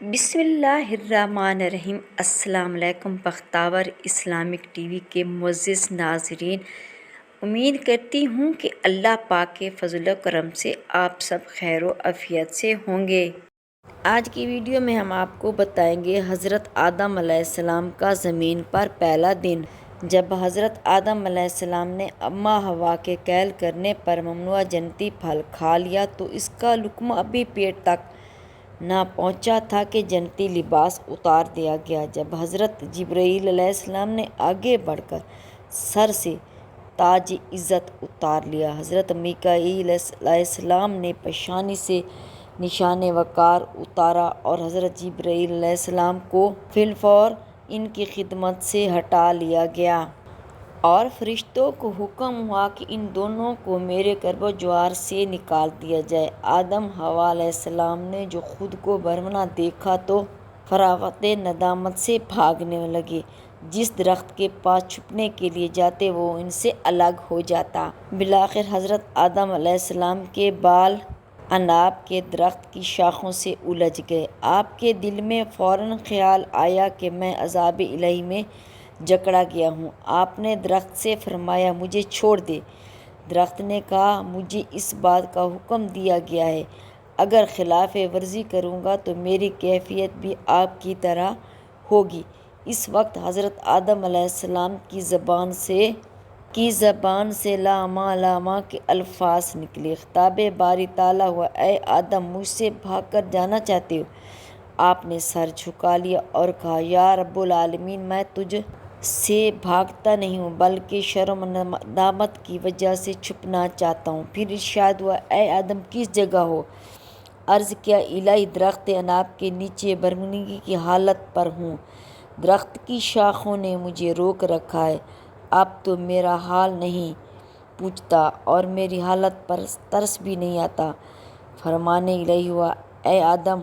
بسم اللہ الرحمن الرحیم۔ السلام علیکم بختاور اسلامک ٹی وی کے معزز ناظرین، امید کرتی ہوں کہ اللہ پاک کے فضل و کرم سے آپ سب خیر و عافیت سے ہوں گے۔ آج کی ویڈیو میں ہم آپ کو بتائیں گے حضرت آدم علیہ السلام کا زمین پر پہلا دن۔ جب حضرت آدم علیہ السلام نے اماں حوا کے قتل کرنے پر ممنوع جنتی پھل کھا لیا تو اس کا لقمہ ابھی پیٹ تک نہ پہنچا تھا کہ جنتی لباس اتار دیا گیا۔ جب حضرت جبرائیل علیہ السلام نے آگے بڑھ کر سر سے تاج عزت اتار لیا، حضرت میکائیل علیہ السلام نے پیشانی سے نشان وقار اتارا اور حضرت جبرائیل علیہ السلام کو فی الفور ان کی خدمت سے ہٹا لیا گیا۔ اور فرشتوں کو حکم ہوا کہ ان دونوں کو میرے گرد و جوار سے نکال دیا جائے۔ آدم حوا علیہ السلام نے جو خود کو برہنہ دیکھا تو فراغت ندامت سے بھاگنے لگے۔ جس درخت کے پاس چھپنے کے لیے جاتے وہ ان سے الگ ہو جاتا۔ بالآخر حضرت آدم علیہ السلام کے بال عناب کے درخت کی شاخوں سے الجھ گئے۔ آپ کے دل میں فوراً خیال آیا کہ میں عذاب الہی میں جکڑا گیا ہوں۔ آپ نے درخت سے فرمایا، مجھے چھوڑ دے۔ درخت نے کہا، مجھے اس بات کا حکم دیا گیا ہے، اگر خلاف ورزی کروں گا تو میری کیفیت بھی آپ کی طرح ہوگی۔ اس وقت حضرت آدم علیہ السلام کی زبان سے لا ماں لا ماں کے الفاظ نکلے۔ خطاب باری تعالیٰ ہوا، اے آدم، مجھ سے بھاگ کر جانا چاہتے ہو؟ آپ نے سر جھکا لیا اور کہا، یا رب العالمین، میں تجھ سے بھاگتا نہیں ہوں بلکہ شرم و ندامت کی وجہ سے چھپنا چاہتا ہوں۔ پھر ارشاد ہوا، اے آدم، کس جگہ ہو؟ عرض کیا، الہی درخت عناب کے نیچے برہنگی کی حالت پر ہوں۔ درخت کی شاخوں نے مجھے روک رکھا ہے، اب تو میرا حال نہیں پوچھتا اور میری حالت پر ترس بھی نہیں آتا۔ فرمان الہی ہوا، اے آدم،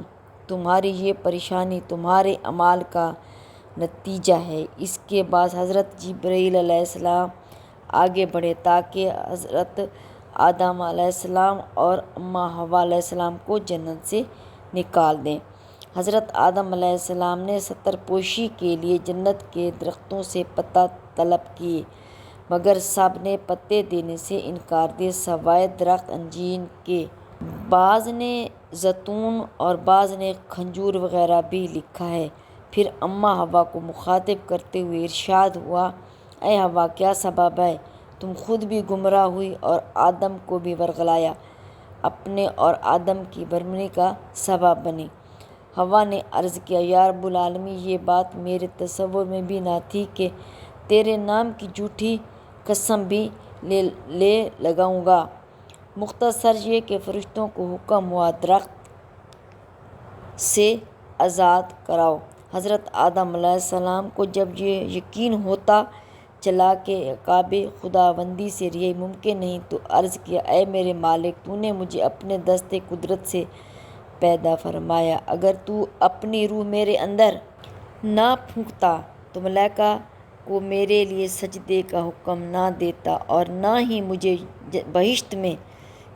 تمہاری یہ پریشانی تمہارے اعمال کا نتیجہ ہے۔ اس کے بعد حضرت جبرائیل علیہ السلام آگے بڑھے تاکہ حضرت آدم علیہ السلام اور اماں حوا علیہ السلام کو جنت سے نکال دیں۔ حضرت آدم علیہ السلام نے ستر پوشی کے لیے جنت کے درختوں سے پتے طلب کیے، مگر سب نے پتے دینے سے انکار دیا سوائے درخت انجیر کے۔ بعض نے زیتون اور بعض نے کھجور وغیرہ بھی لکھا ہے۔ پھر اماں حوا کو مخاطب کرتے ہوئے ارشاد ہوا، اے حوا، کیا سبب ہے؟ تم خود بھی گمراہ ہوئی اور آدم کو بھی ورگلایا، اپنے اور آدم کی برہمی کا سبب بنی۔ حوا نے عرض کیا، یا رب العالمین، یہ بات میرے تصور میں بھی نہ تھی کہ تیرے نام کی جھوٹی قسم بھی لے لگاؤں گا۔ مختصر یہ کہ فرشتوں کو حکم ہوا، درخت سے آزاد کراؤ۔ حضرت آدم علیہ السلام کو جب یہ یقین ہوتا چلا کہ عقاب خداوندی سے رہائی ممکن نہیں تو عرض کیا، اے میرے مالک، تو نے مجھے اپنے دست قدرت سے پیدا فرمایا، اگر تو اپنی روح میرے اندر نہ پھونکتا تو ملائکہ کو میرے لیے سجدے کا حکم نہ دیتا اور نہ ہی مجھے بہشت میں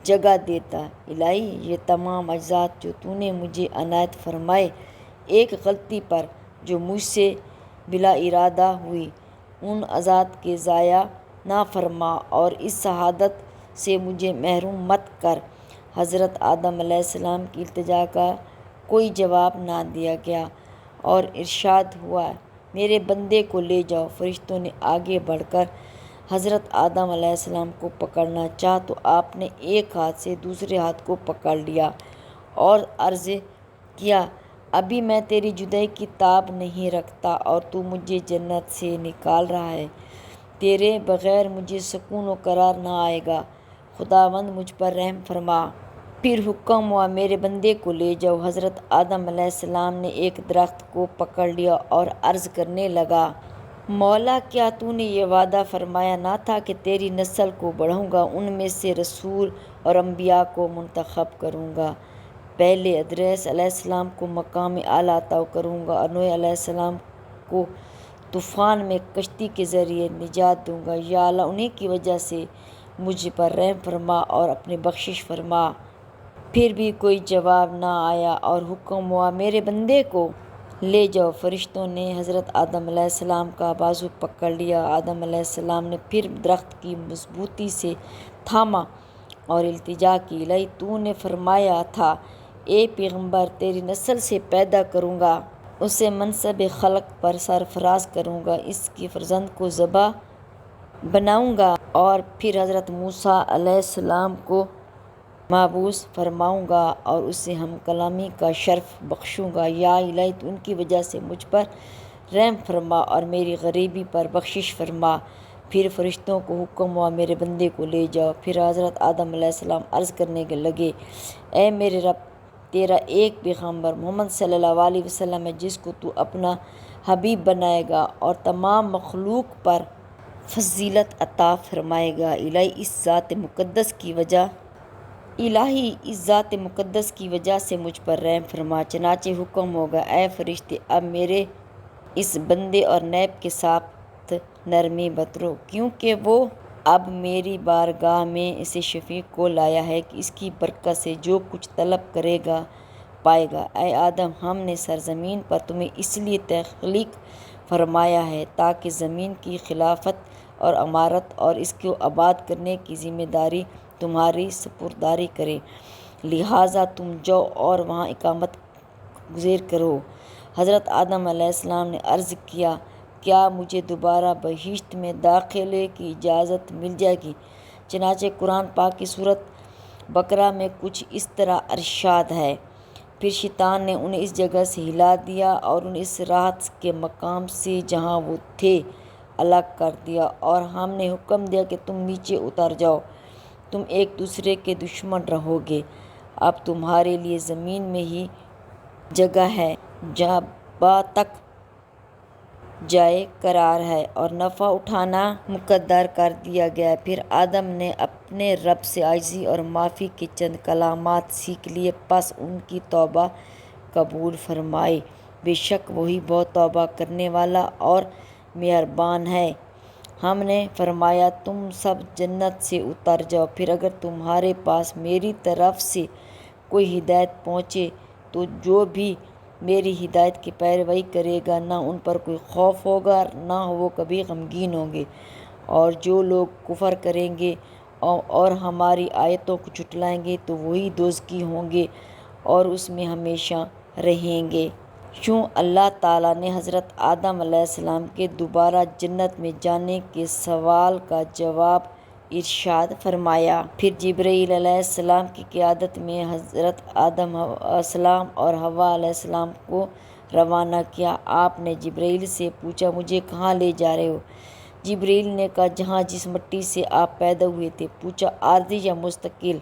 جگہ دیتا۔ الہی، یہ تمام اعزاز جو تو نے مجھے عنایت فرمائے، ایک غلطی پر جو مجھ سے بلا ارادہ ہوئی، ان اعزاز کے ضائع نہ فرما اور اس سعادت سے مجھے محروم مت کر۔ حضرت آدم علیہ السلام کی التجا کا کوئی جواب نہ دیا گیا اور ارشاد ہوا، میرے بندے کو لے جاؤ۔ فرشتوں نے آگے بڑھ کر حضرت آدم علیہ السلام کو پکڑنا چاہا تو آپ نے ایک ہاتھ سے دوسرے ہاتھ کو پکڑ لیا اور عرض کیا، ابھی میں تیری جدائی کی تاب نہیں رکھتا اور تو مجھے جنت سے نکال رہا ہے، تیرے بغیر مجھے سکون و قرار نہ آئے گا، خداوند مجھ پر رحم فرما۔ پھر حکم ہوا، میرے بندے کو لے جاؤ۔ حضرت آدم علیہ السلام نے ایک درخت کو پکڑ لیا اور عرض کرنے لگا، مولا، کیا تو نے یہ وعدہ فرمایا نہ تھا کہ تیری نسل کو بڑھاؤں گا، ان میں سے رسول اور انبیاء کو منتخب کروں گا، پہلے ادریس علیہ السلام کو مقام اعلیٰ عطا کروں گا اور نوح علیہ السلام کو طوفان میں کشتی کے ذریعے نجات دوں گا، یا اللہ، انہی کی وجہ سے مجھ پر رحم فرما اور اپنی بخشش فرما۔ پھر بھی کوئی جواب نہ آیا اور حکم ہوا میرے بندے کو لے جاؤ۔ فرشتوں نے حضرت آدم علیہ السلام کا بازو پکڑ لیا۔ آدم علیہ السلام نے پھر درخت کی مضبوطی سے تھاما اور التجا کی، الہی تو نے فرمایا تھا اے پیغمبر تیری نسل سے پیدا کروں گا، اسے منصب خلق پر سرفراز کروں گا، اس کی فرزند کو ذبح بناؤں گا اور پھر حضرت موسیٰ علیہ السلام کو مبعوث فرماؤں گا اور اسے ہم کلامی کا شرف بخشوں گا۔ یا الہی تو ان کی وجہ سے مجھ پر رحم فرما اور میری غریبی پر بخشش فرما۔ پھر فرشتوں کو حکم ہوا میرے بندے کو لے جاؤ۔ پھر حضرت آدم علیہ السلام عرض کرنے لگے اے میرے رب، تیرا ایک پیغمبر محمد صلی اللہ علیہ وسلم ہے جس کو تو اپنا حبیب بنائے گا اور تمام مخلوق پر فضیلت عطا فرمائے گا۔ الہی اس ذات مقدس کی وجہ سے مجھ پر رحم فرما۔ چنانچہ حکم ہوگا اے فرشتے اب میرے اس بندے اور نیب کے ساتھ نرمی برتو، کیونکہ وہ اب میری بارگاہ میں اسے شفیع کو لایا ہے کہ اس کی برکت سے جو کچھ طلب کرے گا پائے گا۔ اے آدم، ہم نے سرزمین پر تمہیں اس لیے تخلیق فرمایا ہے تاکہ زمین کی خلافت اور عمارت اور اس کو آباد کرنے کی ذمہ داری تمہاری سپرداری کریں، لہٰذا تم جاؤ اور وہاں اقامت گزار کرو۔ حضرت آدم علیہ السلام نے عرض کیا کیا مجھے دوبارہ بہشت میں داخلے کی اجازت مل جائے گی؟ چنانچہ قرآن پاک کی سورۃ بقرہ میں کچھ اس طرح ارشاد ہے، پھر شیطان نے انہیں اس جگہ سے ہلا دیا اور انہیں اس راحت کے مقام سے جہاں وہ تھے الگ کر دیا اور ہم نے حکم دیا کہ تم نیچے اتر جاؤ، تم ایک دوسرے کے دشمن رہو گے، اب تمہارے لیے زمین میں ہی جگہ ہے جہاں تک جائے قرار ہے اور نفع اٹھانا مقرر کر دیا گیا ہے۔ پھر آدم نے اپنے رب سے عاجزی اور معافی کے چند کلمات سیکھ لیے، پس ان کی توبہ قبول فرمائی، بے شک وہی بہت توبہ کرنے والا اور مہربان ہے۔ ہم نے فرمایا تم سب جنت سے اتر جاؤ، پھر اگر تمہارے پاس میری طرف سے کوئی ہدایت پہنچے تو جو بھی میری ہدایت کی پیروی کرے گا نہ ان پر کوئی خوف ہوگا نہ وہ کبھی غمگین ہوں گے، اور جو لوگ کفر کریں گے اور ہماری آیتوں کو جھٹلائیں گے تو وہی دوزخی ہوں گے اور اس میں ہمیشہ رہیں گے۔ یوں اللہ تعالیٰ نے حضرت آدم علیہ السلام کے دوبارہ جنت میں جانے کے سوال کا جواب ارشاد فرمایا۔ پھر جبرائیل علیہ السلام کی قیادت میں حضرت آدم علیہ السلام اور حوا علیہ السلام کو روانہ کیا۔ آپ نے جبرائیل سے پوچھا مجھے کہاں لے جا رہے ہو؟ جبرائیل نے کہا جہاں جس مٹی سے آپ پیدا ہوئے تھے۔ پوچھا عارضی یا مستقل؟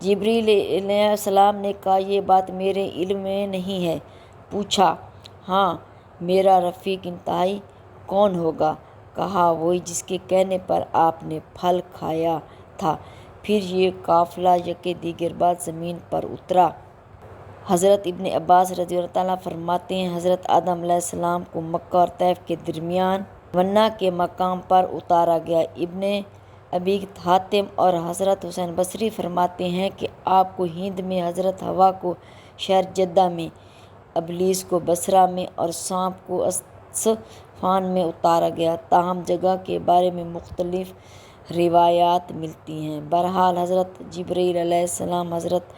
جبرائیل علیہ السلام نے کہا یہ بات میرے علم میں نہیں ہے۔ پوچھا ہاں میرا رفیق انتہائی کون ہوگا؟ کہا وہی جس کے کہنے پر آپ نے پھل کھایا تھا۔ پھر یہ قافلہ یکے دیگر بعد زمین پر اترا۔ حضرت ابن عباس رضی اللہ عنہ فرماتے ہیں حضرت آدم علیہ السلام کو مکہ اور طائف کے درمیان ونا کے مقام پر اتارا گیا۔ ابن ابی حاتم اور حضرت حسین بصری فرماتے ہیں کہ آپ کو ہند میں، حضرت حوا کو شہر جدہ میں، ابلیس کو بصرہ میں اور سانپ کو اصفہان میں اتارا گیا، تاہم جگہ کے بارے میں مختلف روایات ملتی ہیں۔ بہرحال حضرت جبرائیل علیہ السلام حضرت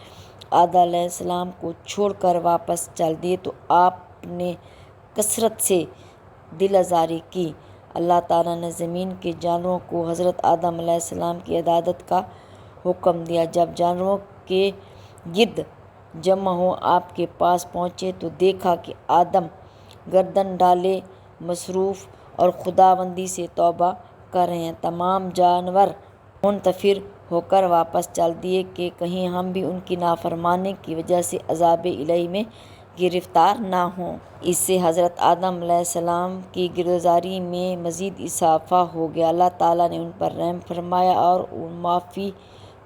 آدم علیہ السلام کو چھوڑ کر واپس چل دیے تو آپ نے کثرت سے دل آزاری کی۔ اللہ تعالیٰ نے زمین کے جانوروں کو حضرت آدم علیہ السلام کی عبادت کا حکم دیا۔ جب جانوروں کے گرد جمع ہو آپ کے پاس پہنچے تو دیکھا کہ آدم گردن ڈالے مصروف اور خداوندی سے توبہ کر رہے ہیں۔ تمام جانور منفر ہو کر واپس چل دیے کہ کہیں ہم بھی ان کی نافرمانی کی وجہ سے عذاب الہی میں گرفتار نہ ہوں۔ اس سے حضرت آدم علیہ السلام کی گرفتاری میں مزید اضافہ ہو گیا۔ اللہ تعالیٰ نے ان پر رحم فرمایا اور معافی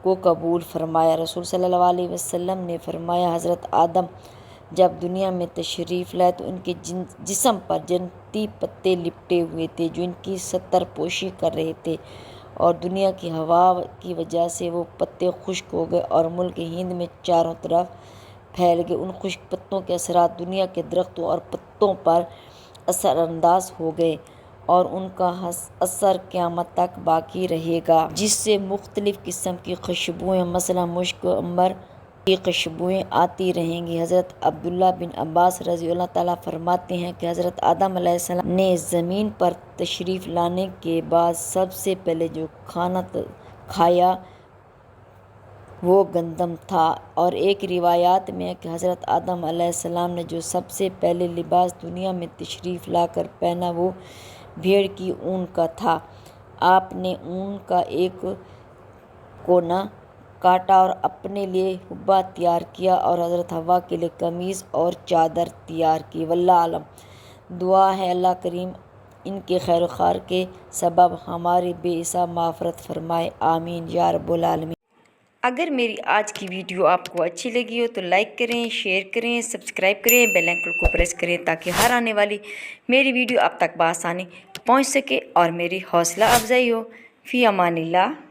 کو قبول فرمایا۔ رسول صلی اللہ علیہ وسلم نے فرمایا حضرت آدم جب دنیا میں تشریف لائے تو ان کے جسم پر جنتی پتے لپٹے ہوئے تھے جو ان کی ستر پوشی کر رہے تھے اور دنیا کی ہوا کی وجہ سے وہ پتے خشک ہو گئے اور ملک ہند میں چاروں طرف پھیل گئے۔ ان خشک پتوں کے اثرات دنیا کے درختوں اور پتوں پر اثر انداز ہو گئے اور ان کا اثر قیامت تک باقی رہے گا، جس سے مختلف قسم کی خوشبوئیں مثلاً مشک و عنبر کی خوشبوئیں آتی رہیں گی۔ حضرت عبداللہ بن عباس رضی اللہ تعالیٰ فرماتے ہیں کہ حضرت آدم علیہ السلام نے زمین پر تشریف لانے کے بعد سب سے پہلے جو کھانا کھایا وہ گندم تھا، اور ایک روایت میں ہے کہ حضرت آدم علیہ السلام نے جو سب سے پہلے لباس دنیا میں تشریف لا کر پہنا وہ بھیڑ کی اون کا تھا۔ آپ نے اون کا ایک کونا کاٹا اور اپنے لیے حبہ تیار کیا اور حضرت حوا کے لیے قمیص اور چادر تیار کی۔ واللہ اعلم۔ دعا ہے اللہ کریم ان کے خیر و خیر کے سبب ہماری بے حساب مغفرت فرمائے، آمین یا رب العالمین۔ اگر میری آج کی ویڈیو آپ کو اچھی لگی ہو تو لائک کریں، شیئر کریں، سبسکرائب کریں، بیل آئیکن کو پریس کریں تاکہ ہر آنے والی میری ویڈیو آپ تک بآسانی پہنچ سکے اور میری حوصلہ افزائی ہو۔ فی امان اللہ۔